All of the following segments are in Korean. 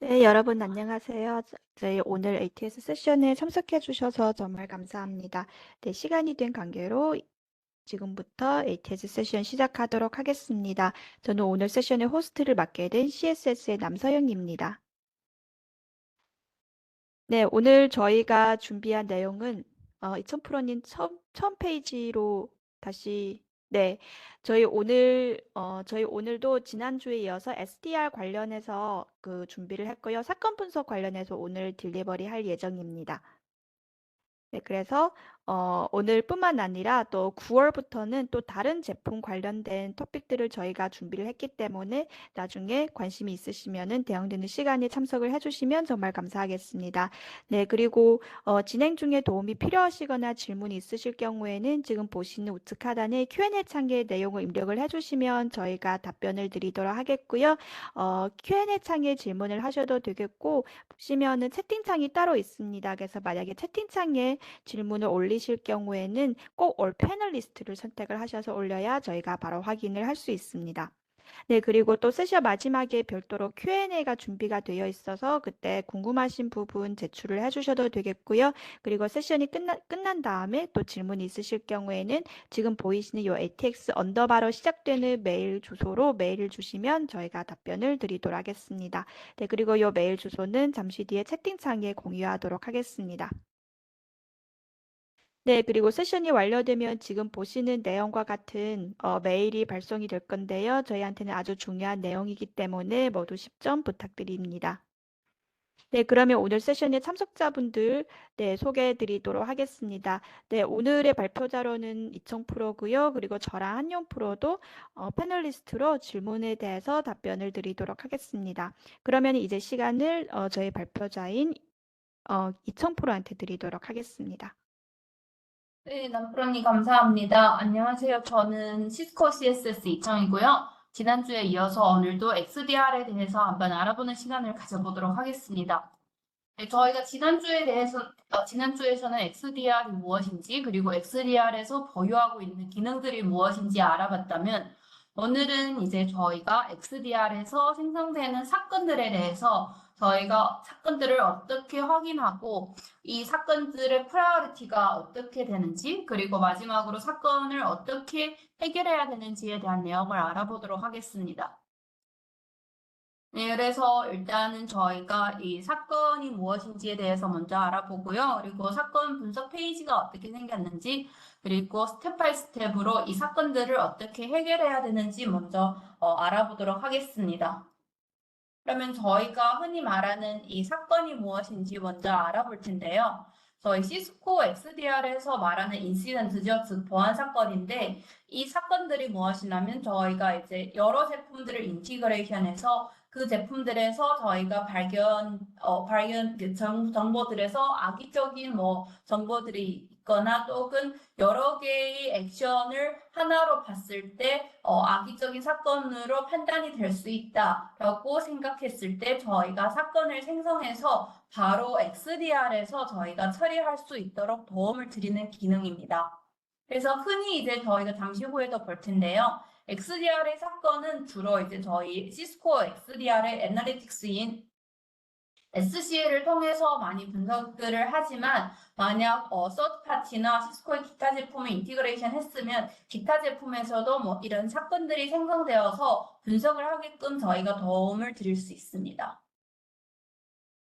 네, 여러분 안녕하세요. 저희 오늘 ATS 세션에 참석해 주셔서 정말 감사합니다. 네, 시간이 된 관계로 지금부터 ATS 세션 시작하도록 하겠습니다. 저는 오늘 세션의 호스트를 맡게 된 CSS의 남서영입니다. 네, 오늘 저희가 준비한 내용은 2000프로님 처음 페이지로 다시 네, 저희 오늘도 지난주에 이어서 SDR 관련해서 그 준비를 했고요. 사건 분석 관련해서 오늘 딜리버리 할 예정입니다. 네, 그래서 오늘뿐만 아니라 또 9월부터는 또 다른 제품 관련된 토픽들을 저희가 준비를 했기 때문에 나중에 관심이 있으시면은 대응되는 시간에 참석을 해주시면 정말 감사하겠습니다. 네, 그리고 진행 중에 도움이 필요하시거나 질문이 있으실 경우에는 지금 보시는 우측 하단에 Q&A 창에 내용을 입력을 해주시면 저희가 답변을 드리도록 하겠고요. Q&A 창에 질문을 하셔도 되겠고 보시면은 채팅창이 따로 있습니다. 그래서 만약에 채팅창에 질문을 올리실 경우에는 꼭 올 패널리스트를 선택을 하셔서 올려야 저희가 바로 확인을 할 수 있습니다. 네, 그리고 또 세션 마지막에 별도로 Q&A가 준비가 되어 있어서 그때 궁금하신 부분 제출을 해주셔도 되겠고요. 그리고 세션이 끝난 다음에 또 질문이 있으실 경우에는 지금 보이시는 이 ATX 언더바로 시작되는 메일 주소로 메일을 주시면 저희가 답변을 드리도록 하겠습니다. 네, 그리고 이 메일 주소는 잠시 뒤에 채팅창에 공유하도록 하겠습니다. 네, 그리고 세션이 완료되면 지금 보시는 내용과 같은 메일이 발송이 될 건데요. 저희한테는 아주 중요한 내용이기 때문에 모두 10점 부탁드립니다. 네, 그러면 오늘 세션의 참석자분들 네, 소개해 드리도록 하겠습니다. 네, 오늘의 발표자로는 이청 프로고요. 그리고 저랑 한용 프로도 패널리스트로 질문에 대해서 답변을 드리도록 하겠습니다. 그러면 이제 시간을 저희 발표자인 이청 프로한테 드리도록 하겠습니다. 네, 남프로님 감사합니다. 안녕하세요. 저는 시스코 CSS 이청이고요. 지난주에 이어서 오늘도 XDR에 대해서 한번 알아보는 시간을 가져보도록 하겠습니다. 네, 저희가 지난주에서는 XDR이 무엇인지, 그리고 XDR에서 보유하고 있는 기능들이 무엇인지 알아봤다면, 오늘은 이제 저희가 XDR에서 생성되는 사건들에 대해서 저희가 사건들을 어떻게 확인하고, 이 사건들의 프라이어리티가 어떻게 되는지, 그리고 마지막으로 사건을 어떻게 해결해야 되는지에 대한 내용을 알아보도록 하겠습니다. 네, 그래서 일단은 저희가 이 사건이 무엇인지에 대해서 먼저 알아보고요. 그리고 사건 분석 페이지가 어떻게 생겼는지, 그리고 스텝 바이 스텝으로 이 사건들을 어떻게 해결해야 되는지 먼저 알아보도록 하겠습니다. 그러면 저희가 흔히 말하는 이 사건이 무엇인지 먼저 알아볼 텐데요. 저희 시스코 XDR에서 말하는 인시던트죠. 즉 보안 사건인데 이 사건들이 무엇이냐면 저희가 이제 여러 제품들을 인티그레이션해서 그 제품들에서 저희가 발견 그 정보들에서 악의적인 뭐 정보들이 있거나 또는 여러 개의 액션을 하나로 봤을 때 악의적인 사건으로 판단이 될 수 있다라고 생각했을 때 저희가 사건을 생성해서 바로 XDR에서 저희가 처리할 수 있도록 도움을 드리는 기능입니다. 그래서 흔히 이제 저희가 잠시 후에도 볼 텐데요. XDR의 사건은 주로 이제 저희 시스코 XDR의 애널리틱스인 SCL을 통해서 많이 분석들을 하지만 만약 서드파티나 시스코의 기타 제품을 인티그레이션 했으면 기타 제품에서도 뭐 이런 사건들이 생성되어서 분석을 하게끔 저희가 도움을 드릴 수 있습니다.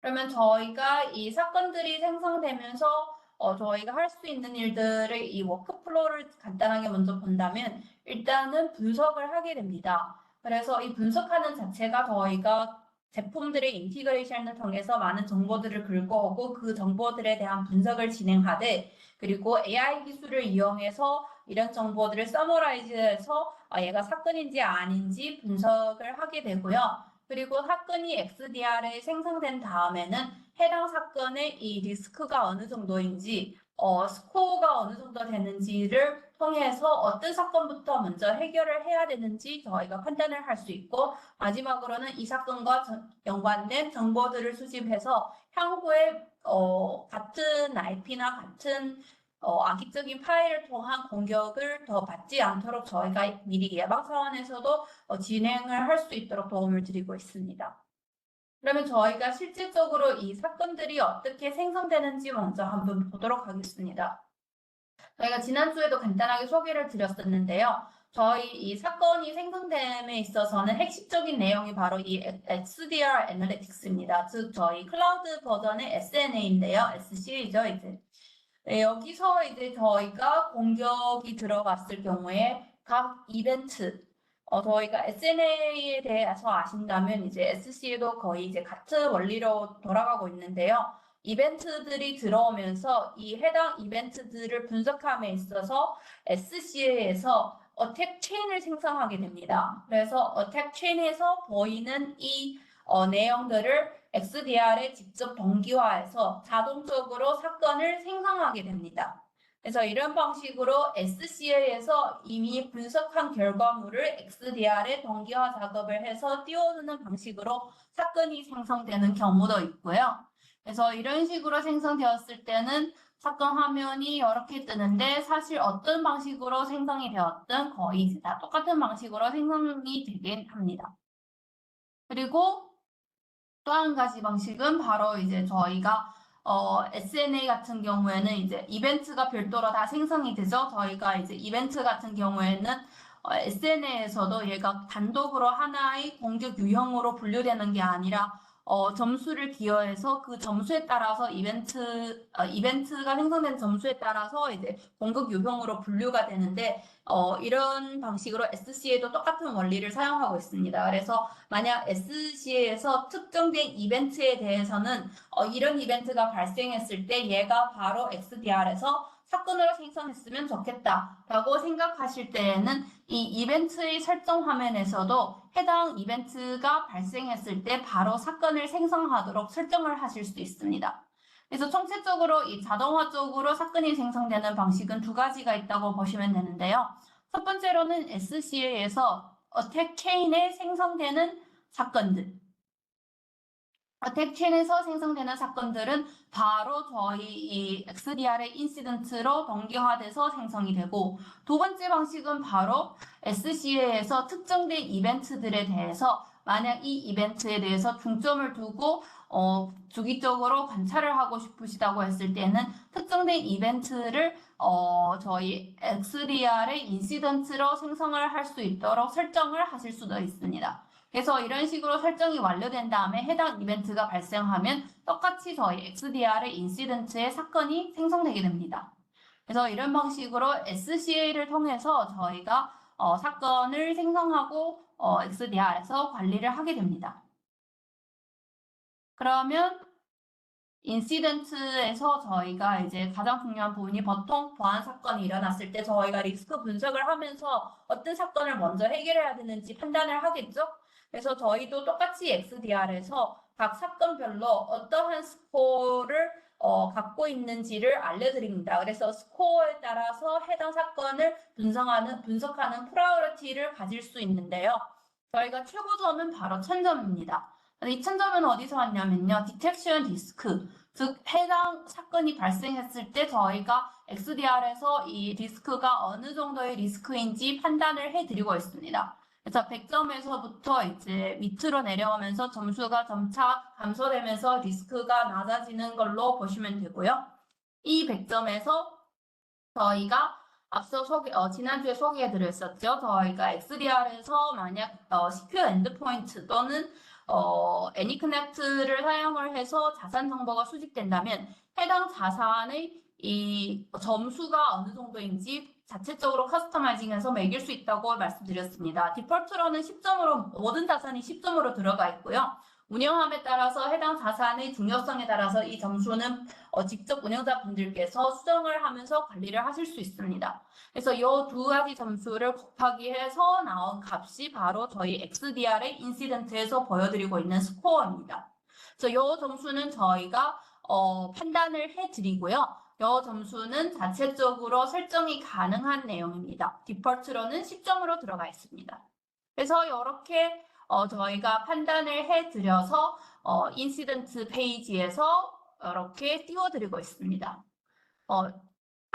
그러면 저희가 이 사건들이 생성되면서 저희가 할 수 있는 일들을 이 워크플로우를 간단하게 먼저 본다면 일단은 분석을 하게 됩니다. 그래서 이 분석하는 자체가 저희가 제품들의 인티그레이션을 통해서 많은 정보들을 긁어오고 그 정보들에 대한 분석을 진행하되 그리고 AI 기술을 이용해서 이런 정보들을 서머라이즈해서 얘가 사건인지 아닌지 분석을 하게 되고요. 그리고 사건이 XDR에 생성된 다음에는 해당 사건의 이 리스크가 어느 정도인지, 스코어가 어느 정도 되는지를 통해서 어떤 사건부터 먼저 해결을 해야 되는지 저희가 판단을 할 수 있고, 마지막으로는 이 사건과 연관된 정보들을 수집해서 향후에 같은 IP나 같은 악의적인 파일을 통한 공격을 더 받지 않도록 저희가 미리 예방 차원에서도 진행을 할 수 있도록 도움을 드리고 있습니다. 그러면 저희가 실질적으로 이 사건들이 어떻게 생성되는지 먼저 한번 보도록 하겠습니다. 저희가 지난주에도 간단하게 소개를 드렸었는데요. 저희 이 사건이 생성됨에 있어서는 핵심적인 내용이 바로 이 XDR 애널리틱스입니다. 즉, 저희 클라우드 버전의 SNA인데요. SC이죠, 이제. 네, 여기서 이제 저희가 공격이 들어갔을 경우에 각 이벤트, 저희가 SNA에 대해서 아신다면 이제 SC에도 거의 이제 같은 원리로 돌아가고 있는데요. 이벤트들이 들어오면서 이 해당 이벤트들을 분석함에 있어서 SCA에서 어택 체인을 생성하게 됩니다. 그래서 어택 체인에서 보이는 이 내용들을 XDR에 직접 동기화해서 자동적으로 사건을 생성하게 됩니다. 그래서 이런 방식으로 SCA에서 이미 분석한 결과물을 XDR에 동기화 작업을 해서 띄워주는 방식으로 사건이 생성되는 경우도 있고요. 그래서 이런 식으로 생성되었을 때는 사건 화면이 이렇게 뜨는데 사실 어떤 방식으로 생성이 되었든 거의 다 똑같은 방식으로 생성이 되긴 합니다. 그리고 또 한 가지 방식은 바로 이제 저희가 SNA 같은 경우에는 이제 이벤트가 별도로 다 생성이 되죠. 저희가 이제 이벤트 같은 경우에는 SNA에서도 얘가 단독으로 하나의 공격 유형으로 분류되는 게 아니라 점수를 기여해서 그 점수에 따라서 이벤트가 생성된 점수에 따라서 이제 공격 유형으로 분류가 되는데 이런 방식으로 SC에도 똑같은 원리를 사용하고 있습니다. 그래서 만약 SC에서 특정된 이벤트에 대해서는 이런 이벤트가 발생했을 때 얘가 바로 XDR에서 사건으로 생성했으면 좋겠다라고 생각하실 때에는 이 이벤트의 설정 화면에서도 해당 이벤트가 발생했을 때 바로 사건을 생성하도록 설정을 하실 수 있습니다. 그래서 총체적으로 이 자동화적으로 사건이 생성되는 방식은 두 가지가 있다고 보시면 되는데요. 첫 번째로는 SCA에서 어택 체인에 생성되는 사건들. 어택 체인에서 생성되는 사건들은 바로 저희 이 XDR의 인시던트로 동기화돼서 생성이 되고, 두 번째 방식은 바로 SCA에서 특정된 이벤트들에 대해서 만약 이 이벤트에 대해서 중점을 두고 주기적으로 관찰을 하고 싶으시다고 했을 때는 특정된 이벤트를 저희 XDR의 인시던트로 생성을 할 수 있도록 설정을 하실 수도 있습니다. 그래서 이런 식으로 설정이 완료된 다음에 해당 이벤트가 발생하면 똑같이 저희 XDR의 인시던트의 사건이 생성되게 됩니다. 그래서 이런 방식으로 SCA를 통해서 저희가 사건을 생성하고 XDR에서 관리를 하게 됩니다. 그러면 인시던트에서 저희가 이제 가장 중요한 부분이 보통 보안 사건이 일어났을 때 저희가 리스크 분석을 하면서 어떤 사건을 먼저 해결해야 되는지 판단을 하겠죠? 그래서 저희도 똑같이 XDR에서 각 사건별로 어떠한 스코어를 갖고 있는지를 알려드립니다. 그래서 스코어에 따라서 해당 사건을 분석하는 프라이어리티를 가질 수 있는데요. 저희가 최고점은 바로 1000점입니다. 이 1000점은 어디서 왔냐면요. 디텍션 리스크, 즉 해당 사건이 발생했을 때 저희가 XDR에서 이 리스크가 어느 정도의 리스크인지 판단을 해드리고 있습니다. 그래서 100점에서부터 이제 밑으로 내려오면서 점수가 점차 감소되면서 리스크가 낮아지는 걸로 보시면 되고요. 이 100점에서 저희가 앞서 지난주에 소개해드렸었죠. 저희가 XDR에서 만약 시큐어 엔드포인트 또는 애니커넥트를 사용을 해서 자산 정보가 수집된다면 해당 자산의 이 점수가 어느 정도인지 자체적으로 커스터마이징해서 매길 수 있다고 말씀드렸습니다. 디폴트로는 10점으로 모든 자산이 10점으로 들어가 있고요. 운영함에 따라서 해당 자산의 중요성에 따라서 이 점수는 직접 운영자분들께서 수정을 하면서 관리를 하실 수 있습니다. 그래서 이 두 가지 점수를 곱하기 해서 나온 값이 바로 저희 XDR의 인시던트에서 보여드리고 있는 스코어입니다. 그래서 이 점수는 저희가 판단을 해드리고요. 이 점수는 자체적으로 설정이 가능한 내용입니다. 디폴트로는 10점으로 들어가 있습니다. 그래서 이렇게 저희가 판단을 해드려서 인시던트 페이지에서 이렇게 띄워드리고 있습니다.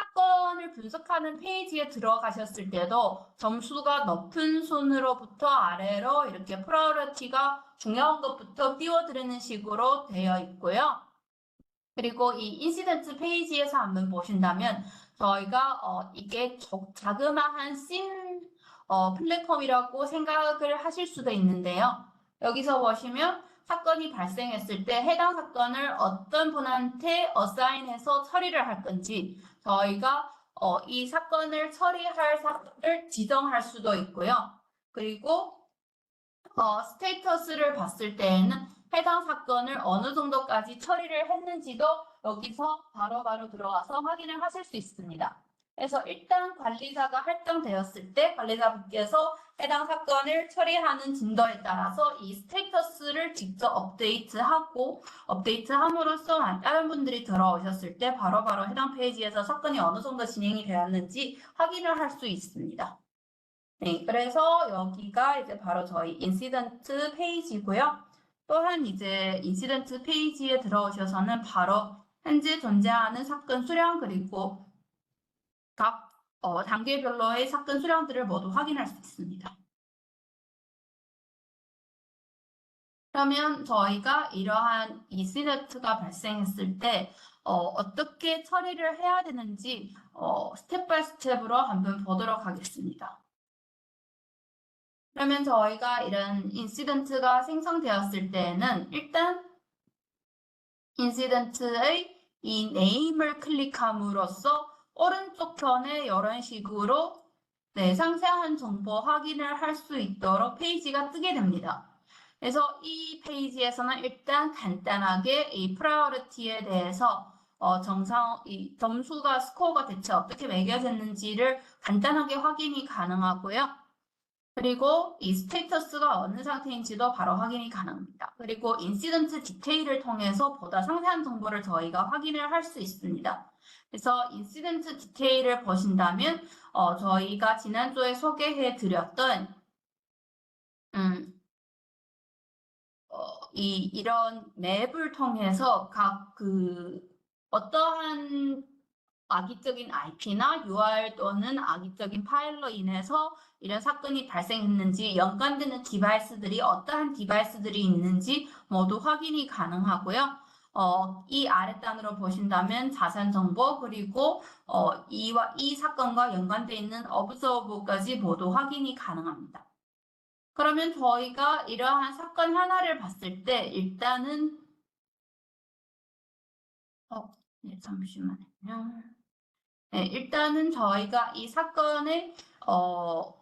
사건을 분석하는 페이지에 들어가셨을 때도 점수가 높은 순으로부터 아래로 이렇게 프라이어리티가 중요한 것부터 띄워드리는 식으로 되어 있고요. 그리고 이 인시던트 페이지에서 한번 보신다면 저희가 이게 자그마한 씬 플랫폼이라고 생각을 하실 수도 있는데요. 여기서 보시면 사건이 발생했을 때 해당 사건을 어떤 분한테 어사인해서 처리를 할 건지 저희가 이 사건을 처리할 사건을 지정할 수도 있고요. 그리고 스테이터스를 봤을 때에는 해당 사건을 어느 정도까지 처리를 했는지도 여기서 바로바로 들어가서 확인을 하실 수 있습니다. 그래서 일단 관리자가 할당되었을 때 관리자분께서 해당 사건을 처리하는 진도에 따라서 이 스테이터스를 직접 업데이트함으로써 다른 분들이 들어오셨을 때 바로바로 해당 페이지에서 사건이 어느 정도 진행이 되었는지 확인을 할 수 있습니다. 네, 그래서 여기가 이제 바로 저희 인시던트 페이지고요. 또한 이제 인시던트 페이지에 들어오셔서는 바로 현재 존재하는 사건 수량 그리고 각 단계별로의 사건 수량들을 모두 확인할 수 있습니다. 그러면 저희가 이러한 인시던트가 발생했을 때 어떻게 처리를 해야 되는지 스텝 바이 스텝으로 한번 보도록 하겠습니다. 그러면 저희가 이런 인시던트가 생성되었을 때에는 일단 인시던트의 이 네임을 클릭함으로써 오른쪽 편에 이런 식으로 상세한 정보 확인을 할 수 있도록 페이지가 뜨게 됩니다. 그래서 이 페이지에서는 일단 간단하게 이 프라이어리티에 대해서 이 점수가 스코어가 대체 어떻게 매겨졌는지를 간단하게 확인이 가능하고요. 그리고 이 스테이터스가 어느 상태인지도 바로 확인이 가능합니다. 그리고 인시던트 디테일을 통해서 보다 상세한 정보를 저희가 확인을 할 수 있습니다. 그래서 인시던트 디테일을 보신다면 저희가 지난주에 소개해 드렸던 이런 맵을 통해서 각 어떠한 악의적인 IP나 URL 또는 악의적인 파일로 인해서 이런 사건이 발생했는지 연관되는 디바이스들이 어떠한 디바이스들이 있는지 모두 확인이 가능하고요. 이 아랫단으로 보신다면 자산 정보 그리고 이 사건과 연관되어 있는 어브저버까지 모두 확인이 가능합니다. 그러면 저희가 이러한 사건 하나를 봤을 때 일단은 네, 잠시만요. 네, 일단은 저희가 이 사건의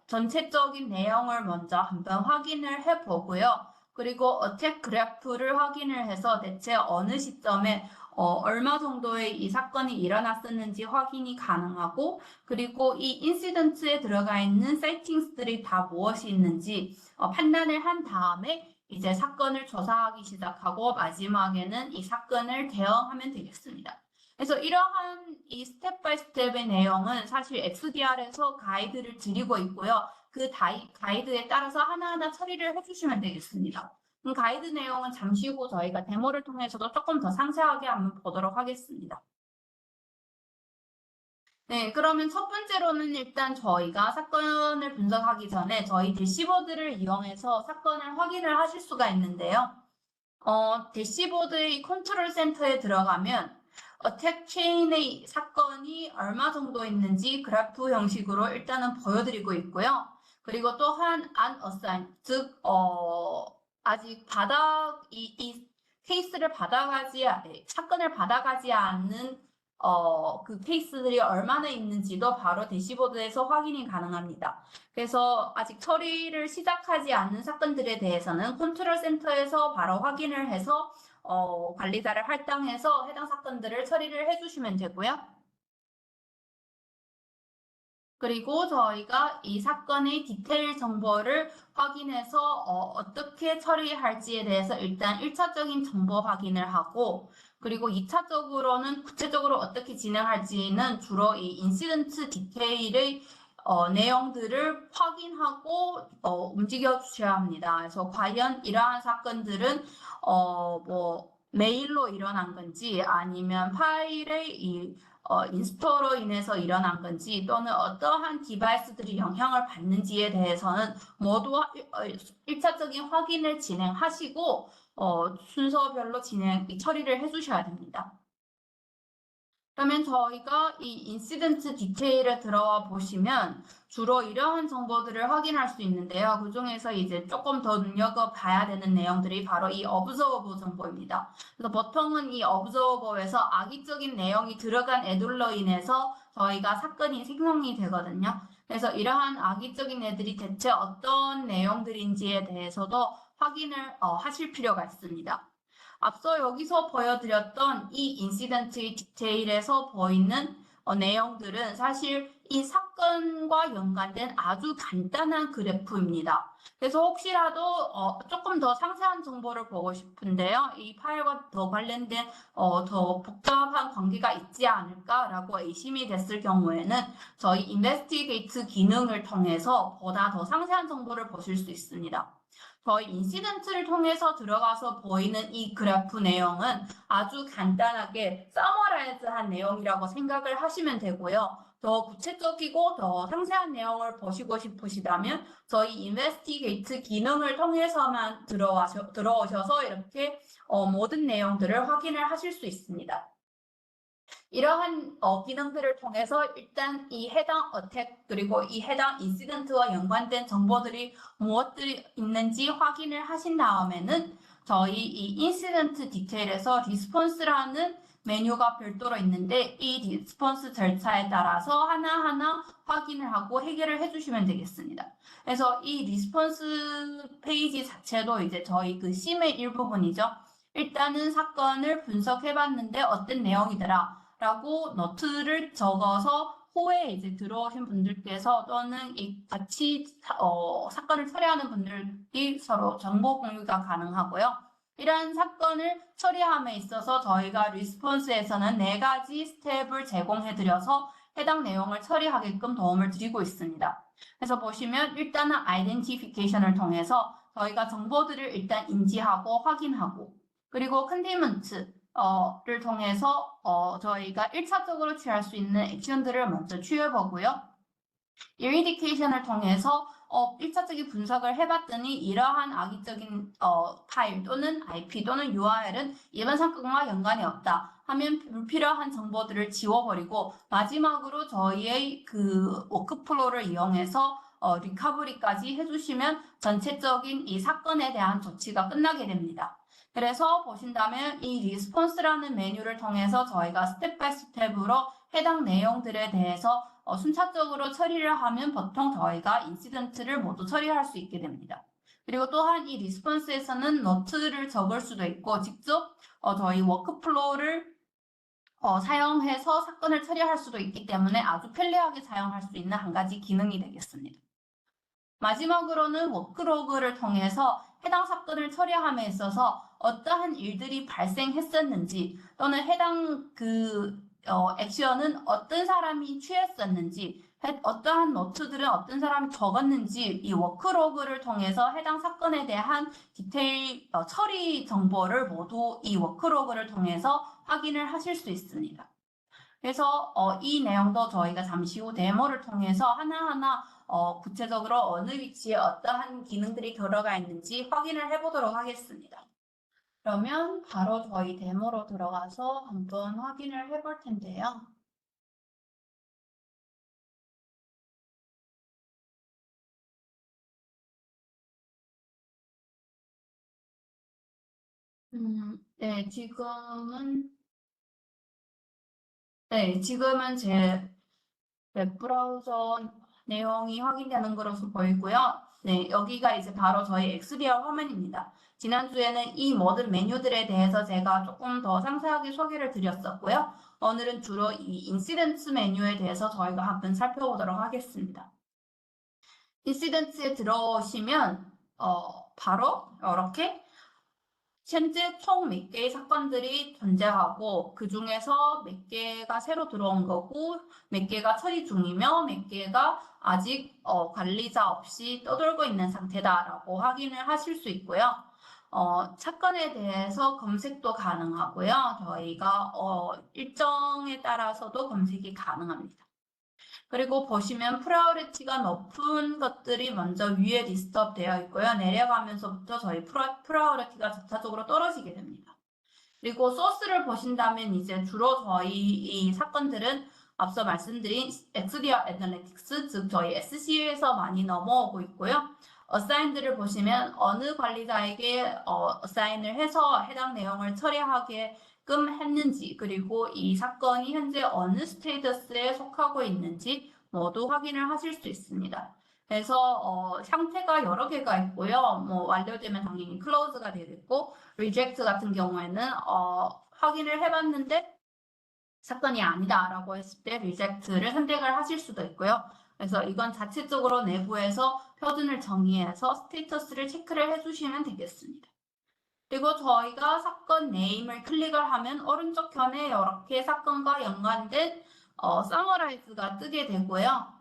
전체적인 내용을 먼저 한번 확인을 해보고요. 그리고 어택 그래프를 확인을 해서 대체 어느 시점에 얼마 정도의 이 사건이 일어났었는지 확인이 가능하고 그리고 이 인시던트에 들어가 있는 세팅스들이 다 무엇이 있는지 판단을 한 다음에 이제 사건을 조사하기 시작하고 마지막에는 이 사건을 대응하면 되겠습니다. 그래서 이러한 이 스텝 바이 스텝의 내용은 사실 XDR에서 가이드를 드리고 있고요. 그 가이드에 따라서 하나하나 처리를 해주시면 되겠습니다. 가이드 내용은 잠시 후 저희가 데모를 통해서도 조금 더 상세하게 한번 보도록 하겠습니다. 네, 그러면 첫 번째로는 일단 저희가 사건을 분석하기 전에 저희 대시보드를 이용해서 사건을 확인을 하실 수가 있는데요. 대시보드의 컨트롤 센터에 들어가면 어택 체인의 사건이 얼마 정도 있는지 그래프 형식으로 일단은 보여드리고 있고요. 그리고 또한 unassign, 즉 아직 이 케이스를 사건을 받아가지 않는 그 케이스들이 얼마나 있는지도 바로 대시보드에서 확인이 가능합니다. 그래서 아직 처리를 시작하지 않는 사건들에 대해서는 컨트롤 센터에서 바로 확인을 해서 관리자를 할당해서 해당 사건들을 처리를 해주시면 되고요. 그리고 저희가 이 사건의 디테일 정보를 확인해서 어떻게 처리할지에 대해서 일단 1차적인 정보 확인을 하고 그리고 2차적으로는 구체적으로 어떻게 진행할지는 주로 이 인시던트 디테일의 내용들을 확인하고 움직여 주셔야 합니다. 그래서 과연 이러한 사건들은 메일로 일어난 건지 아니면 파일의 인스톨로 인해서 일어난 건지 또는 어떠한 디바이스들이 영향을 받는지에 대해서는 모두 1차적인 확인을 진행하시고 순서별로 처리를 해주셔야 됩니다. 그러면 저희가 이 인시던트 디테일에 들어와 보시면 주로 이러한 정보들을 확인할 수 있는데요. 그 중에서 이제 조금 더 눈여겨봐야 되는 내용들이 바로 이 observable 정보입니다. 그래서 보통은 이 observable에서 악의적인 내용이 들어간 애들로 인해서 저희가 사건이 생성이 되거든요. 그래서 이러한 악의적인 애들이 대체 어떤 내용들인지에 대해서도 확인을 하실 필요가 있습니다. 앞서 여기서 보여드렸던 이 인시던트의 디테일에서 보이는 내용들은 사실 이 사건과 연관된 아주 간단한 그래프입니다. 그래서 혹시라도 조금 더 상세한 정보를 보고 싶은데요. 이 파일과 더 관련된 더 복잡한 관계가 있지 않을까라고 의심이 됐을 경우에는 저희 인베스티게이트 기능을 통해서 보다 더 상세한 정보를 보실 수 있습니다. 저희 인시던트를 통해서 들어가서 보이는 이 그래프 내용은 아주 간단하게 서머라이즈한 내용이라고 생각을 하시면 되고요. 더 구체적이고 더 상세한 내용을 보시고 싶으시다면 저희 인베스티게이트 기능을 통해서만 들어오셔서 이렇게 모든 내용들을 확인을 하실 수 있습니다. 이러한 기능들을 통해서 일단 이 해당 어택 그리고 이 해당 인시던트와 연관된 정보들이 무엇들이 있는지 확인을 하신 다음에는 저희 이 인시던트 디테일에서 리스폰스라는 메뉴가 별도로 있는데 이 리스폰스 절차에 따라서 하나하나 확인을 하고 해결을 해주시면 되겠습니다. 그래서 이 리스폰스 페이지 자체도 이제 저희 그 심의 일부분이죠. 일단은 사건을 분석해봤는데 어떤 내용이더라 라고 노트를 적어서 후에 이제 들어오신 분들께서 또는 같이 사건을 처리하는 분들이 서로 정보 공유가 가능하고요. 이러한 사건을 처리함에 있어서 저희가 리스폰스에서는 4가지 스텝을 제공해드려서 해당 내용을 처리하게끔 도움을 드리고 있습니다. 그래서 보시면 일단은 아이덴티피케이션을 통해서 저희가 정보들을 일단 인지하고 확인하고 그리고 컨테인먼트를 통해서 저희가 1차적으로 취할 수 있는 액션들을 먼저 취해보고요. 이리디케이션을 통해서 1차적인 분석을 해봤더니 이러한 악의적인 파일 또는 IP 또는 URL은 이번 사건과 연관이 없다 하면 불필요한 정보들을 지워버리고 마지막으로 저희의 그 워크플로우를 이용해서 리커버리까지 해주시면 전체적인 이 사건에 대한 조치가 끝나게 됩니다. 그래서 보신다면 이 리스폰스라는 메뉴를 통해서 저희가 스텝 바이 스텝으로 해당 내용들에 대해서 순차적으로 처리를 하면 보통 저희가 인시던트를 모두 처리할 수 있게 됩니다. 그리고 또한 이 리스폰스에서는 노트를 적을 수도 있고 직접 저희 워크플로우를 사용해서 사건을 처리할 수도 있기 때문에 아주 편리하게 사용할 수 있는 한 가지 기능이 되겠습니다. 마지막으로는 워크로그를 통해서 해당 사건을 처리함에 있어서 어떠한 일들이 발생했었는지 또는 해당 액션은 어떤 사람이 취했었는지 어떠한 노트들은 어떤 사람이 적었는지 이 워크로그를 통해서 해당 사건에 대한 디테일 처리 정보를 모두 이 워크로그를 통해서 확인을 하실 수 있습니다. 그래서 이 내용도 저희가 잠시 후 데모를 통해서 하나하나 구체적으로 어느 위치에 어떠한 기능들이 들어가 있는지 확인을 해보도록 하겠습니다. 그러면 바로 저희 데모로 들어가서 한번 확인을 해볼 텐데요. 네, 지금은 제 웹브라우저 내용이 확인되는 것으로 보이고요. 네, 여기가 이제 바로 저희 XDR 화면입니다. 지난주에는 이 모든 메뉴들에 대해서 제가 조금 더 상세하게 소개를 드렸었고요. 오늘은 주로 이 인시던트 메뉴에 대해서 저희가 한번 살펴보도록 하겠습니다. 인시던트에 들어오시면 바로 이렇게 현재 총 몇 개의 사건들이 존재하고 그 중에서 몇 개가 새로 들어온 거고 몇 개가 처리 중이며 몇 개가 아직 관리자 없이 떠돌고 있는 상태다라고 확인을 하실 수 있고요. 사건에 대해서 검색도 가능하고요. 저희가 일정에 따라서도 검색이 가능합니다. 그리고 보시면 프라이어리티가 높은 것들이 먼저 위에 리스트업 되어 있고요. 내려가면서부터 저희 프라이어리티가 점차적으로 떨어지게 됩니다. 그리고 소스를 보신다면 이제 주로 저희 이 사건들은 앞서 말씀드린 XDR 애널리틱스, 즉 저희 SC에서 많이 넘어오고 있고요. 어사인들을 보시면 어느 관리자에게 어사인을 해서 해당 내용을 처리하게끔 했는지, 그리고 이 사건이 현재 어느 스테이터스에 속하고 있는지 모두 확인을 하실 수 있습니다. 그래서 형태가 여러 개가 있고요. 뭐 완료되면 당연히 클로즈가 되겠고, 리젝트 같은 경우에는 확인을 해봤는데 사건이 아니다라고 했을 때 리젝트를 선택을 하실 수도 있고요. 그래서 이건 자체적으로 내부에서 표준을 정의해서 스테이터스를 체크를 해주시면 되겠습니다. 그리고 저희가 사건 네임을 클릭을 하면 오른쪽 편에 이렇게 사건과 연관된 서머라이즈가 뜨게 되고요.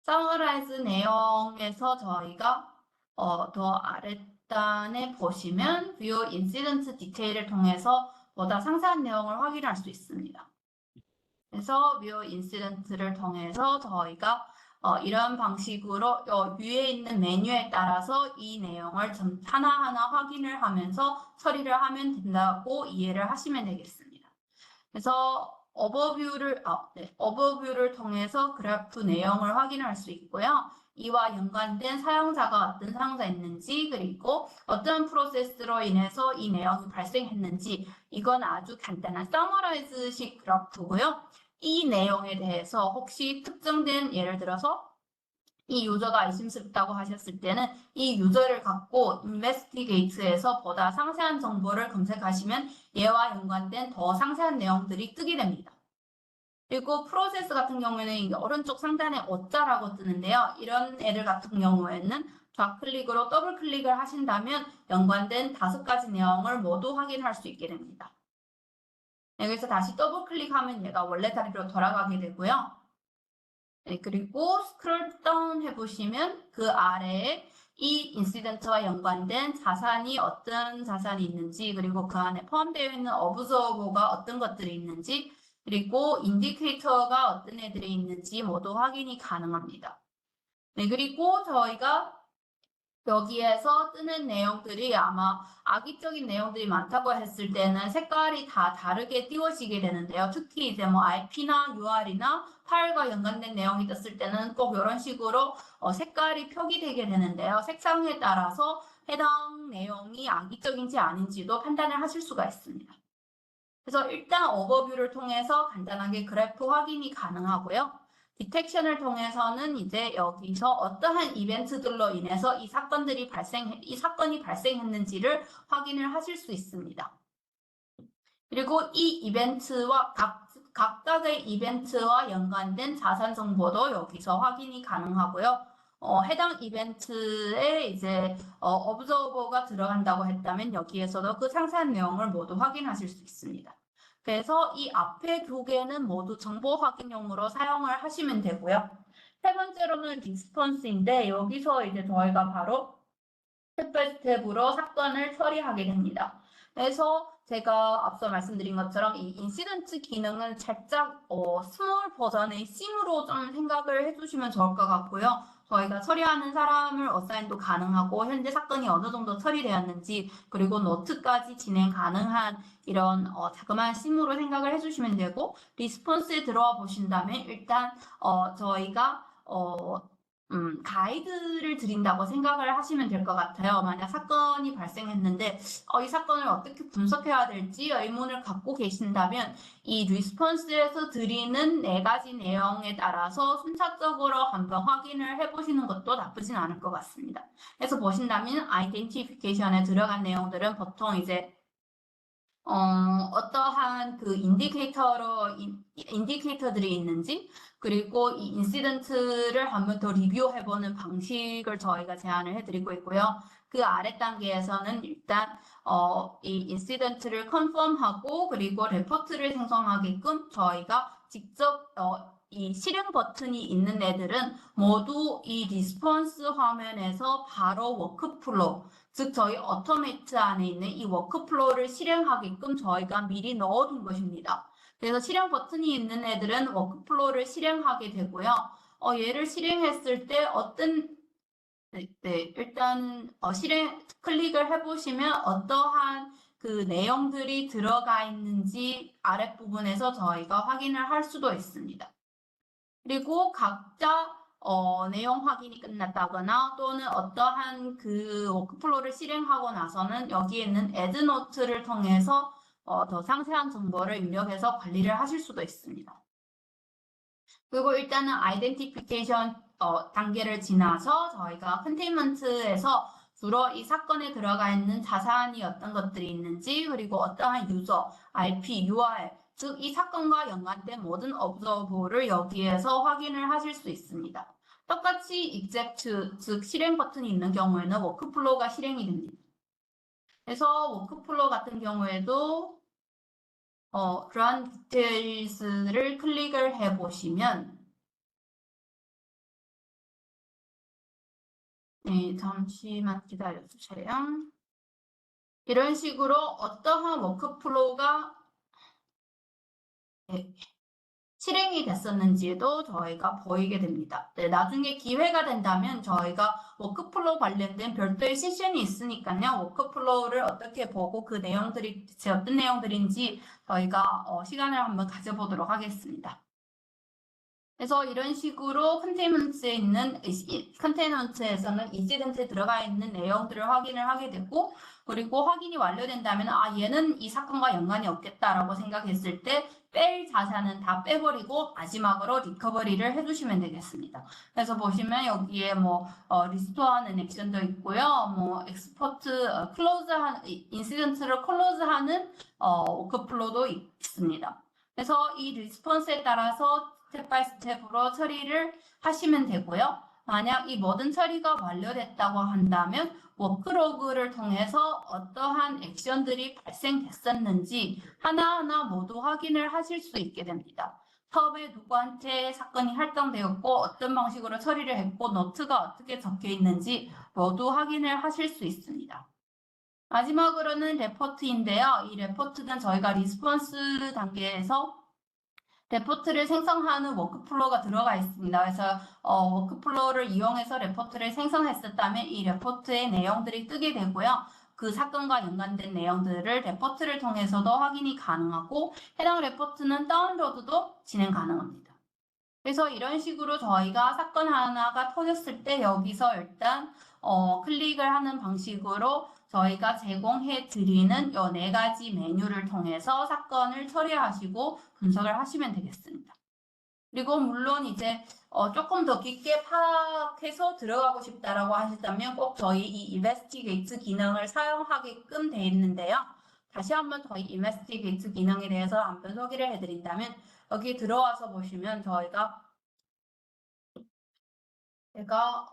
서머라이즈 내용에서 저희가 더 아랫단에 보시면 View Incident Detail을 통해서 보다 상세한 내용을 확인할 수 있습니다. 그래서 View Incident를 통해서 저희가 이런 방식으로 위에 있는 메뉴에 따라서 이 내용을 하나하나 확인을 하면서 처리를 하면 된다고 이해를 하시면 되겠습니다. 그래서 오버뷰를 통해서 그래프 내용을 확인할 수 있고요. 이와 연관된 사용자가 어떤 사용자 있는지, 그리고 어떤 프로세스로 인해서 이 내용이 발생했는지, 이건 아주 간단한 서머라이즈식 그래프고요. 이 내용에 대해서 혹시 특정된, 예를 들어서 이 유저가 의심스럽다고 하셨을 때는 이 유저를 갖고 인베스티게이트에서 보다 상세한 정보를 검색하시면 얘와 연관된 더 상세한 내용들이 뜨게 됩니다. 그리고 프로세스 같은 경우에는 오른쪽 상단에 어자라고 뜨는데요. 이런 애들 같은 경우에는 좌클릭으로 더블 클릭을 하신다면 연관된 5가지 내용을 모두 확인할 수 있게 됩니다. 여기서 다시 더블 클릭하면 얘가 원래 자리로 돌아가게 되고요. 네, 그리고 스크롤 다운 해보시면 그 아래에 이 인시던트와 연관된 자산이 어떤 자산이 있는지, 그리고 그 안에 포함되어 있는 어브저버가 어떤 것들이 있는지, 그리고 인디케이터가 어떤 애들이 있는지 모두 확인이 가능합니다. 네, 그리고 저희가 여기에서 뜨는 내용들이 아마 악의적인 내용들이 많다고 했을 때는 색깔이 다 다르게 띄워지게 되는데요. 특히 이제 뭐 IP나 UR이나 파일과 연관된 내용이 떴을 때는 꼭 이런 식으로 색깔이 표기되게 되는데요. 색상에 따라서 해당 내용이 악의적인지 아닌지도 판단을 하실 수가 있습니다. 그래서 일단 오버뷰를 통해서 간단하게 그래프 확인이 가능하고요. 디텍션을 통해서는 이제 여기서 어떠한 이벤트들로 인해서 이 사건이 발생했는지를 확인을 하실 수 있습니다. 그리고 이 이벤트와 각각의 이벤트와 연관된 자산 정보도 여기서 확인이 가능하고요. 해당 이벤트에 이제 observer가 들어간다고 했다면 여기에서도 그 상세한 내용을 모두 확인하실 수 있습니다. 그래서 이 앞에 2개는 모두 정보 확인용으로 사용을 하시면 되고요. 세 번째로는 리스폰스인데 여기서 이제 저희가 바로 스텝 바이 스텝으로 사건을 처리하게 됩니다. 그래서 제가 앞서 말씀드린 것처럼 이 인시던트 기능은 살짝 스몰 버전의 싱으로 좀 생각을 해주시면 좋을 것 같고요. 저희가 처리하는 사람을 어사인도 가능하고 현재 사건이 어느 정도 처리되었는지, 그리고 노트까지 진행 가능한 이런 자그마한 싱으로 생각을 해주시면 되고, 리스폰스에 들어와 보신다면 일단 저희가 가이드를 드린다고 생각을 하시면 될 것 같아요. 만약 사건이 발생했는데 이 사건을 어떻게 분석해야 될지 의문을 갖고 계신다면 이 리스폰스에서 드리는 4가지 내용에 따라서 순차적으로 한번 확인을 해보시는 것도 나쁘진 않을 것 같습니다. 그래서 보신다면 아이덴티피케이션에 들어간 내용들은 보통 이제 어떠한 그 인디케이터들이 있는지, 그리고 이 인시던트를 한번 더 리뷰해보는 방식을 저희가 제안을 해드리고 있고요. 그 아래 단계에서는 일단 이 인시던트를 컨펌하고 그리고 레포트를 생성하게끔 저희가 직접 이 실행 버튼이 있는 애들은 모두 이 리스폰스 화면에서 바로 워크플로우, 즉 저희 오토메이트 안에 있는 이 워크플로우를 실행하게끔 저희가 미리 넣어둔 것입니다. 그래서 실행 버튼이 있는 애들은 워크플로우를 실행하게 되고요. 얘를 실행했을 때 일단 클릭을 해보시면 어떠한 그 내용들이 들어가 있는지 아랫부분에서 저희가 확인을 할 수도 있습니다. 그리고 각자 내용 확인이 끝났다거나 또는 어떠한 그 워크플로우를 실행하고 나서는 여기에 있는 Add Note를 통해서 더 상세한 정보를 입력해서 관리를 하실 수도 있습니다. 그리고 일단은 아이덴티피케이션 단계를 지나서 저희가 컨테인먼트에서 주로 이 사건에 들어가 있는 자산이 어떤 것들이 있는지 그리고 어떠한 유저, IP, URL 즉 이 사건과 연관된 모든 observable를 여기에서 확인을 하실 수 있습니다. 똑같이 exec 즉 실행 버튼이 있는 경우에는 워크플로우가 실행이 됩니다. 그래서 워크플로우 같은 경우에도 그러한 디테일스를 클릭을 해보시면 네, 잠시만 기다려주세요. 이런 식으로 어떠한 워크플로우가 실행이 됐었는지도 저희가 보이게 됩니다. 네, 나중에 기회가 된다면 저희가 워크플로우 관련된 별도의 세션이 있으니까요. 워크플로우를 어떻게 보고 그 내용들이 대체 어떤 내용들인지 저희가 시간을 한번 가져보도록 하겠습니다. 그래서 이런 식으로 컨테이너먼트에서는 인시던트에 들어가 있는 내용들을 확인을 하게 되고 그리고 확인이 완료된다면 얘는 이 사건과 연관이 없겠다라고 생각했을 때 뺄 자산은 다 빼버리고 마지막으로 리커버리를 해주시면 되겠습니다. 그래서 보시면 여기에 리스토어하는 액션도 있고요. 엑스포트 인시던트를 클로즈하는 워크플로우도 있습니다. 그래서 이 리스폰스에 따라서 스텝 바이 스텝으로 처리를 하시면 되고요. 만약 이 모든 처리가 완료됐다고 한다면 워크로그를 통해서 어떠한 액션들이 발생됐었는지 하나하나 모두 확인을 하실 수 있게 됩니다. 처음에 누구한테 사건이 할당되었고 어떤 방식으로 처리를 했고 노트가 어떻게 적혀 있는지 모두 확인을 하실 수 있습니다. 마지막으로는 레포트인데요. 이 레포트는 저희가 리스폰스 단계에서 레포트를 생성하는 워크플로우가 들어가 있습니다. 그래서 워크플로우를 이용해서 레포트를 생성했었다면 이 레포트의 내용들이 뜨게 되고요. 그 사건과 연관된 내용들을 레포트를 통해서도 확인이 가능하고 해당 레포트는 다운로드도 진행 가능합니다. 그래서 이런 식으로 저희가 사건 하나가 터졌을 때 여기서 일단 클릭을 하는 방식으로 저희가 제공해 드리는 이 4가지 메뉴를 통해서 사건을 처리하시고 분석을 하시면 되겠습니다. 그리고 물론 이제 조금 더 깊게 파악해서 들어가고 싶다라고 하셨다면 꼭 저희 이 인베스티게이트 기능을 사용하게끔 되어 있는데요. 다시 한번 저희 인베스티게이트 기능에 대해서 한번 소개를 해드린다면 여기 들어와서 보시면 제가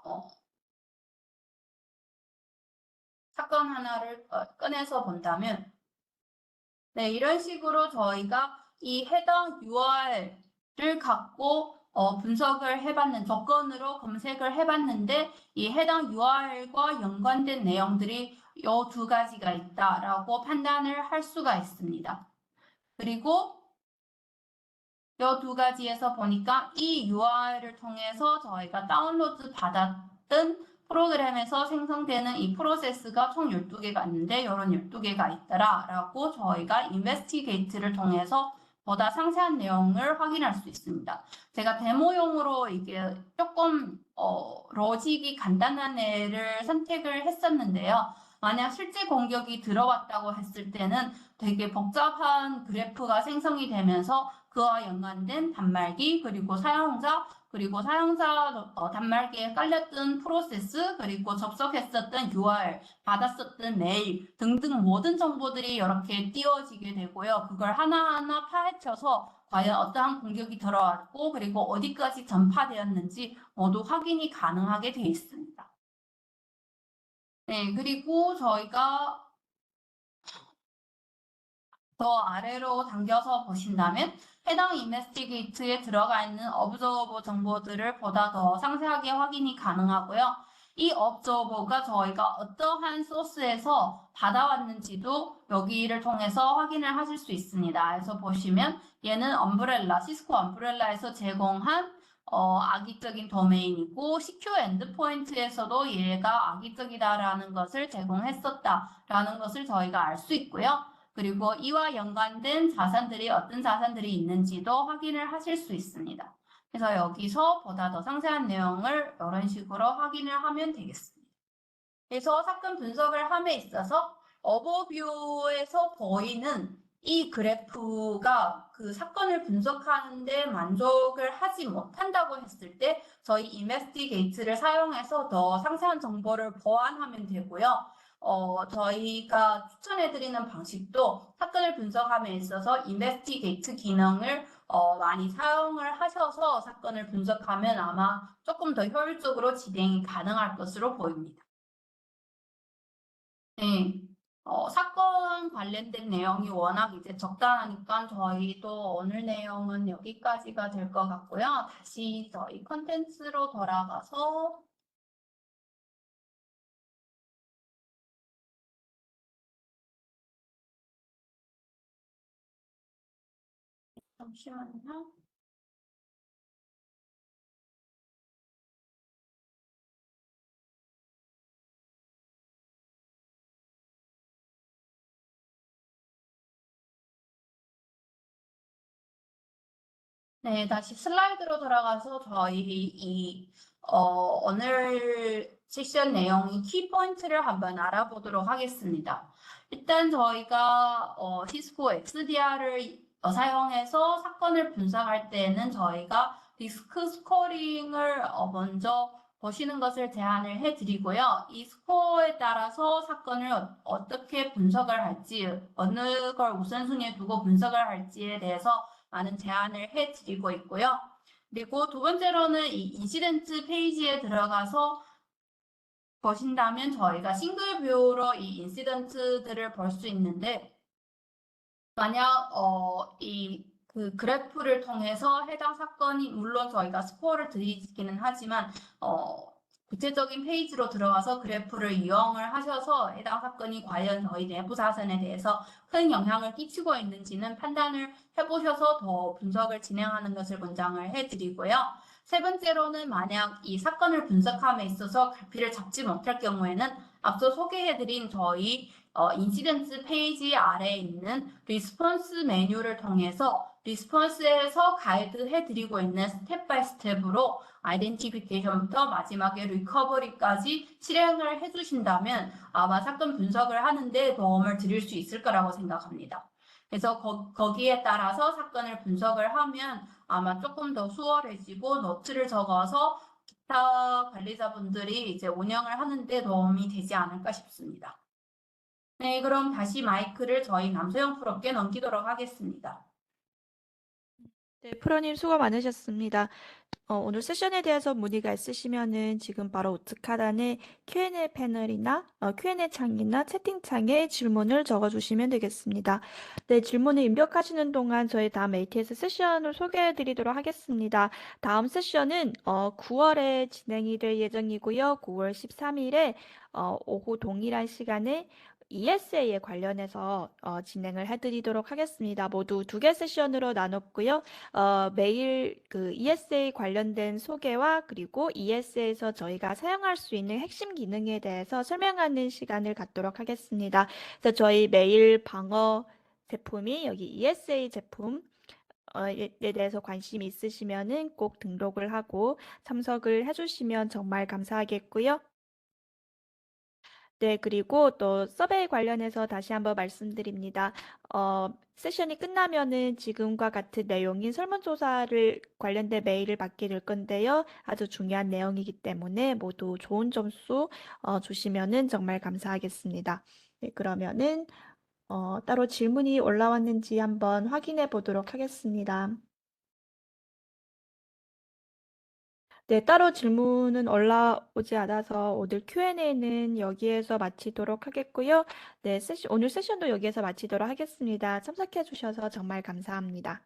사건 하나를 꺼내서 본다면 네, 이런 식으로 저희가 이 해당 URL을 갖고 분석을 해봤는 조건으로 검색을 해봤는데 이 해당 URL과 연관된 내용들이 이 2가지가 있다라고 판단을 할 수가 있습니다. 그리고 이 2가지에서 보니까 이 URL을 통해서 저희가 다운로드 받았던 프로그램에서 생성되는 이 프로세스가 총 12개가 있는데 이런 12개가 있더라라고 저희가 인베스티게이트를 통해서 보다 상세한 내용을 확인할 수 있습니다. 제가 데모용으로 이게 조금 로직이 간단한 애를 선택을 했었는데요. 만약 실제 공격이 들어왔다고 했을 때는 되게 복잡한 그래프가 생성이 되면서 그와 연관된 단말기 그리고 사용자 단말기에 깔렸던 프로세스 그리고 접속했었던 URL 받았었던 메일 등등 모든 정보들이 이렇게 띄워지게 되고요. 그걸 하나하나 파헤쳐서 과연 어떠한 공격이 들어왔고 그리고 어디까지 전파되었는지 모두 확인이 가능하게 되어 있습니다. 네, 그리고 저희가 더 아래로 당겨서 보신다면 해당 인베스티게이트에 들어가 있는 observer 정보들을 보다 더 상세하게 확인이 가능하고요. 이 observer가 저희가 어떠한 소스에서 받아왔는지도 여기를 통해서 확인을 하실 수 있습니다. 그래서 보시면 얘는 시스코 엄브렐라에서 제공한 악의적인 도메인이고 시큐어 엔드포인트에서도 얘가 악의적이다라는 것을 제공했었다라는 것을 저희가 알 수 있고요. 그리고 이와 연관된 자산들이 어떤 자산들이 있는지도 확인을 하실 수 있습니다. 그래서 여기서 보다 더 상세한 내용을 이런 식으로 확인을 하면 되겠습니다. 그래서 사건 분석을 함에 있어서 어버뷰에서 보이는 이 그래프가 그 사건을 분석하는데 만족을 하지 못한다고 했을 때 저희 인베스티게이트를 사용해서 더 상세한 정보를 보완하면 되고요. 저희가 추천해드리는 방식도 사건을 분석함에 있어서 인베스티게이트 기능을 많이 사용을 하셔서 사건을 분석하면 아마 조금 더 효율적으로 진행이 가능할 것으로 보입니다. 네. 사건 관련된 내용이 워낙 이제 적당하니까 저희도 오늘 내용은 여기까지가 될 것 같고요. 다시 저희 컨텐츠로 돌아가서 잠시만요. 네, 다시 슬라이드로 돌아가서 저희 오늘 세션 내용이 키포인트를 한번 알아보도록 하겠습니다. 일단 저희가 시스코 XDR을 사용해서 사건을 분석할 때는 저희가 리스크 스코링을 먼저 보시는 것을 제안을 해드리고요. 이 스코어에 따라서 사건을 어떻게 분석을 할지, 어느 걸 우선순위에 두고 분석을 할지에 대해서 많은 제안을 해드리고 있고요. 그리고 두 번째로는 이 인시던트 페이지에 들어가서 보신다면 저희가 싱글 뷰로 이 인시던트들을 볼 수 있는데 만약 그 그래프를 통해서 해당 사건이 물론 저희가 스코어를 드리기는 하지만 구체적인 페이지로 들어가서 그래프를 이용을 하셔서 해당 사건이 과연 저희 내부 자산에 대해서 큰 영향을 끼치고 있는지는 판단을 해보셔서 더 분석을 진행하는 것을 권장을 해드리고요. 세 번째로는 만약 이 사건을 분석함에 있어서 갈피를 잡지 못할 경우에는 앞서 소개해드린 저희 인시던트 페이지 아래에 있는 리스폰스 메뉴를 통해서 리스폰스에서 가이드해드리고 있는 스텝 바이 스텝으로 아이덴티피케이션부터 마지막에 리커버리까지 실행을 해주신다면 아마 사건 분석을 하는데 도움을 드릴 수 있을 거라고 생각합니다. 그래서 거기에 따라서 사건을 분석을 하면 아마 조금 더 수월해지고 노트를 적어서 기타 관리자분들이 이제 운영을 하는데 도움이 되지 않을까 싶습니다. 네, 그럼 다시 마이크를 저희 남소영 프로께 넘기도록 하겠습니다. 네, 프로님 수고 많으셨습니다. 오늘 세션에 대해서 문의가 있으시면은 지금 바로 우측 하단에 Q&A 패널이나 Q&A 창이나 채팅창에 질문을 적어주시면 되겠습니다. 네, 질문을 입력하시는 동안 저희 다음 ATS 세션을 소개해 드리도록 하겠습니다. 다음 세션은 9월에 진행이 될 예정이고요. 9월 13일에 오후 동일한 시간에 ESA에 관련해서 진행을 해드리도록 하겠습니다. 모두 2개 세션으로 나눴고요. 매일 그 ESA 관련된 소개와 그리고 ESA에서 저희가 사용할 수 있는 핵심 기능에 대해서 설명하는 시간을 갖도록 하겠습니다. 그래서 저희 메일 방어 제품이 여기 ESA 제품 에 대해서 관심이 있으시면은 꼭 등록을 하고 참석을 해주시면 정말 감사하겠고요. 네, 그리고 또 서베이 관련해서 다시 한번 말씀드립니다. 세션이 끝나면은 지금과 같은 내용인 설문조사를 관련된 메일을 받게 될 건데요. 아주 중요한 내용이기 때문에 모두 좋은 점수 주시면은 정말 감사하겠습니다. 네, 그러면은 따로 질문이 올라왔는지 한번 확인해 보도록 하겠습니다. 네, 따로 질문은 올라오지 않아서 오늘 Q&A는 여기에서 마치도록 하겠고요. 네, 오늘 세션도 여기에서 마치도록 하겠습니다. 참석해 주셔서 정말 감사합니다.